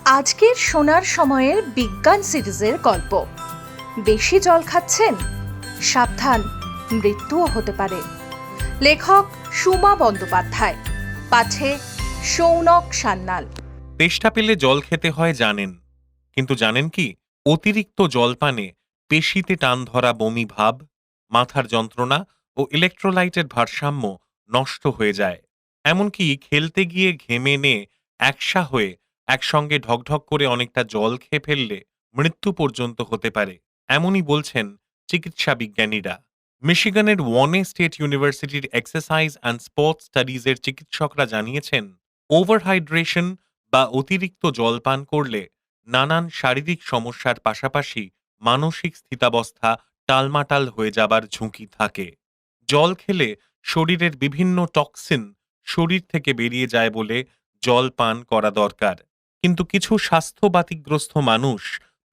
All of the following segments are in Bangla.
আজকের শোনার সময়ের বিজ্ঞান সিরিজের গল্প। বেশি জল খাচ্ছেন? সাবধান, মৃত্যুও হতে পারে। লেখক সুমা বন্দ্যোপাধ্যায়, পাঠে সৌনক সান্যাল। তেষ্টা পেলে জল খেতে হয় জানেন, কিন্তু জানেন কি অতিরিক্ত জলপানে পেশিতে টান ধরা বমি ভাব, মাথার যন্ত্রণা ও ইলেকট্রোলাইটের ভারসাম্য নষ্ট হয়ে যায়। এমনকি খেলতে গিয়ে ঘেমে নে একসা হয়ে একসঙ্গে ঢকঢক করে অনেকটা জল খেয়ে ফেললে মৃত্যু পর্যন্ত হতে পারে, এমনই বলছেন চিকিৎসা বিজ্ঞানীরা। মিশিগানের ওয়ানে স্টেট ইউনিভার্সিটির এক্সারসাইজ অ্যান্ড স্পোর্টস স্টাডিজের চিকিৎসকরা জানিয়েছেন, ওভারহাইড্রেশন বা অতিরিক্ত জল পান করলে নানান শারীরিক সমস্যার পাশাপাশি মানসিক স্থিতাবস্থা টালমাটাল হয়ে যাবার ঝুঁকি থাকে। জল খেলে শরীরের বিভিন্ন টক্সিন শরীর থেকে বেরিয়ে যায় বলে জল পান করা দরকার। কিন্তু কিছু স্বাস্থ্য বাতিগ্রস্ত মানুষ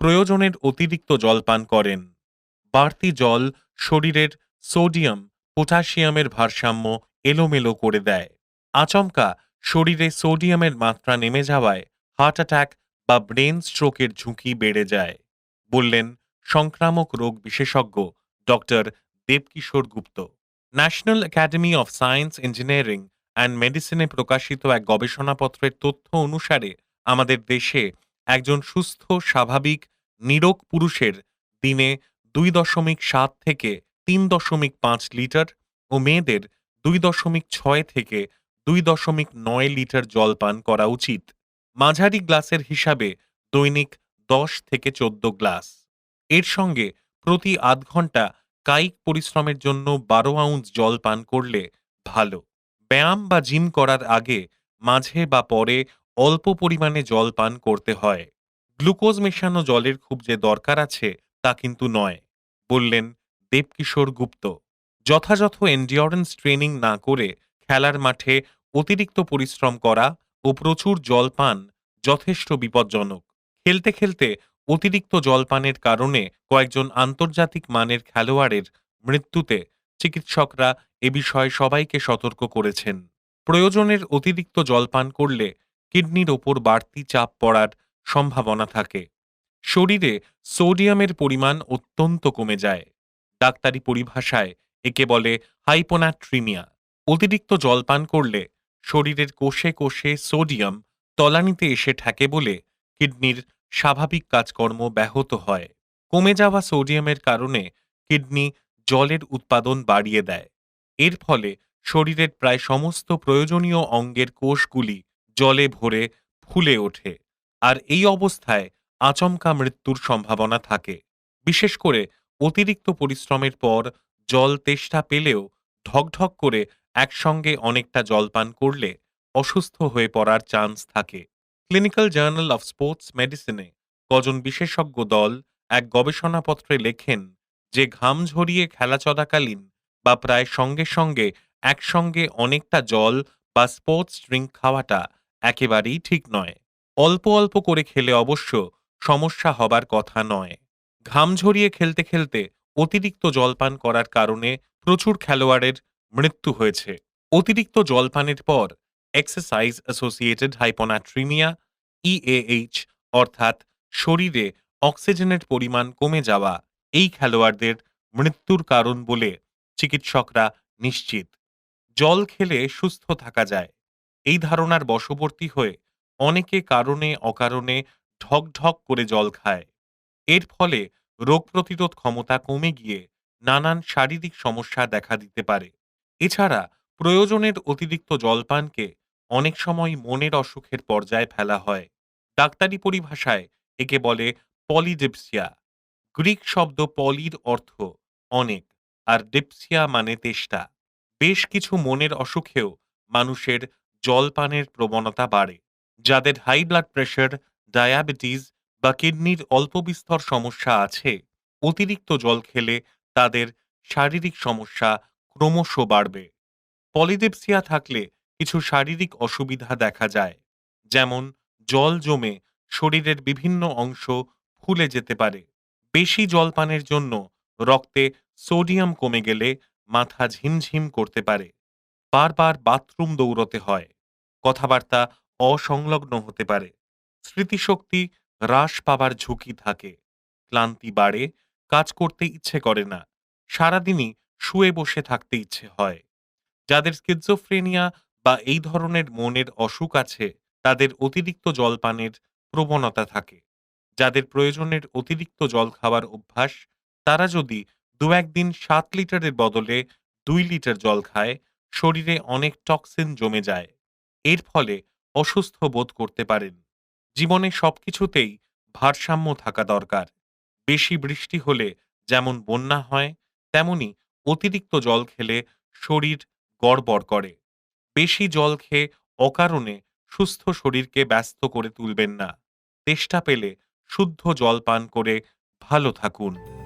প্রয়োজনের অতিরিক্ত জল পান করেন। বাড়তি জল শরীরের সোডিয়াম পটাশিয়ামের ভারসাম্য এলোমেলো করে দেয়। আচমকা শরীরে সোডিয়ামের মাত্রা নেমে যাওয়ায় হার্ট অ্যাটাক বা ব্রেন স্ট্রোকের ঝুঁকি বেড়ে যায়, বললেন সংক্রামক রোগ বিশেষজ্ঞ doctor Debkishore Gupta. National academy of science, engineering and মেডিসিনে প্রকাশিত এক গবেষণাপত্রের তথ্য অনুসারে আমাদের দেশে একজন সুস্থ স্বাভাবিক নিরোগ পুরুষের দিনে 2.7 থেকে 3.5 লিটার ও মেয়েদের 2.6 থেকে 2.9 লিটার জল পান করা উচিত। মাঝারি গ্লাসের হিসাবে দৈনিক 10 থেকে 14 গ্লাস। এর সঙ্গে প্রতি আধ ঘন্টা কায়িক পরিশ্রমের জন্য 12 আউন্স জল পান করলে ভালো। ব্যায়াম বা জিম করার আগে মাঝে বা পরে অল্প পরিমাণে জল পান করতে হয়। গ্লুকোজ মেশানো জলের খুব যে দরকার আছে তা কিন্তু নয়, বললেন দেবকিশোর গুপ্ত। যথাযথ এন্ডিওরেন্স ট্রেনিং না করে খেলার মাঠে অতিরিক্ত পরিশ্রম করা ও প্রচুর জল পান যথেষ্ট বিপজ্জনক। খেলতে খেলতে অতিরিক্ত জলপানের কারণে কয়েকজন আন্তর্জাতিক মানের খেলোয়াড়ের মৃত্যুতে চিকিৎসকরা এ বিষয়ে সবাইকে সতর্ক করেছেন। প্রয়োজনের অতিরিক্ত জলপান করলে কিডনির ওপর বাড়তি চাপ পড়ার সম্ভাবনা থাকে। শরীরে সোডিয়ামের পরিমাণ অত্যন্ত কমে যায়। ডাক্তারি পরিভাষায় একে বলে হাইপোনাট্রিমিয়া। অতিরিক্ত জলপান করলে শরীরের কোষে কোষে সোডিয়াম তলানিতে এসে ঠেকে বলে কিডনির স্বাভাবিক কাজকর্ম ব্যাহত হয়। কমে যাওয়া সোডিয়ামের কারণে কিডনি জলের উৎপাদন বাড়িয়ে দেয়। এর ফলে শরীরের প্রায় সমস্ত প্রয়োজনীয় অঙ্গের কোষগুলি জলে ভরে ফুলে ওঠে, আর এই অবস্থায় আচমকা মৃত্যুর সম্ভাবনা থাকে। বিশেষ করে অতিরিক্ত পরিশ্রমের পর জল তেষ্টা পেলেও ঢকঢক করে একসঙ্গে অনেকটা জলপান করলে অসুস্থ হয়ে পড়ার চান্স থাকে। ক্লিনিক্যাল জার্নাল অফ স্পোর্টস মেডিসিনে কজন বিশেষজ্ঞ দল এক গবেষণাপত্রে লেখেন যে ঘাম ঝরিয়ে খেলা চলাকালীন বা প্রায় সঙ্গে সঙ্গে একসঙ্গে অনেকটা জল বা স্পোর্টস ড্রিঙ্ক খাওয়াটা একেবারেই ঠিক নয়। অল্প অল্প করে খেলে অবশ্য সমস্যা হবার কথা নয়। ঘাম ঝরিয়ে খেলতে খেলতে অতিরিক্ত জলপান করার কারণে প্রচুর খেলোয়াড়ের মৃত্যু হয়েছে। অতিরিক্ত জলপানের পর এক্সারসাইজ অ্যাসোসিয়েটেড হাইপোনাট্রিমিয়া, ইএএইচ, অর্থাৎ শরীরে অক্সিজেনের পরিমাণ কমে যাওয়া এই খেলোয়াড়দের মৃত্যুর কারণ বলে চিকিৎসকরা নিশ্চিত। জল খেলে সুস্থ থাকা যায়, এই ধারণার বশবর্তী হয়ে অনেকে কারণে অকারণে ঢক ঢক করে জল খায়। এর ফলে রোগ প্রতিরোধ ক্ষমতা কমে গিয়ে নানান শারীরিক সমস্যা দেখা দিতে পারে। এছাড়া প্রয়োজনের অতিরিক্ত জলপানকে অনেক সময় মনের অসুখের পর্যায়ে ফেলা হয়। ডাক্তারি পরিভাষায় একে বলে পলিডিপসিয়া। গ্রিক শব্দ পলির অর্থ অনেক, আর ডিপসিয়া মানে তেষ্টা। বেশ কিছু মনের অসুখেও মানুষের জলপানের প্রবণতা বাড়ে। যাদের হাই ব্লাড প্রেশার, ডায়াবেটিস বা কিডনির অল্প বিস্তর সমস্যা আছে, অতিরিক্ত জল খেলে তাদের শারীরিক সমস্যা ক্রমশ বাড়বে। পলিডিপসিয়া থাকলে কিছু শারীরিক অসুবিধা দেখা যায়, যেমন জল জমে শরীরের বিভিন্ন অংশ ফুলে যেতে পারে। বেশি জলপানের জন্য রক্তে সোডিয়াম কমে গেলে মাথা ঝিমঝিম করতে পারে। বারবার বাথরুম দৌড়তে হয়। কথাবার্তা অসংলগ্ন হতে পারে। স্মৃতিশক্তি হ্রাস পাবার ঝুঁকি থাকে, ক্লান্তি বাড়ে, কাজ করতে ইচ্ছে করে না, সারাদিনই শুয়ে বসে থাকতে ইচ্ছে হয়। যাদের স্কিজোফ্রেনিয়া বা এই ধরনের মনের অসুখ আছে, তাদের অতিরিক্ত জলপানের প্রবণতা থাকে। যাদের প্রয়োজনের অতিরিক্ত জল খাওয়ার অভ্যাস, তারা যদি ২-১ দিন ৭ লিটারের বদলে ২ লিটার জল খায়, শরীরে অনেক টক্সিন জমে যায়। এর ফলে অসুস্থ বোধ করতে পারেন। জীবনে সবকিছুতেই ভারসাম্য থাকা দরকার। বেশি বৃষ্টি হলে যেমন বন্যা হয়, তেমনি অতিরিক্ত জল খেলে শরীর গড়বড় করে। বেশি জল খেয়ে অকারণে সুস্থ শরীরকে ব্যস্ত করে তুলবেন না। তেষ্টা পেলে শুদ্ধ জল পান করে ভালো থাকুন।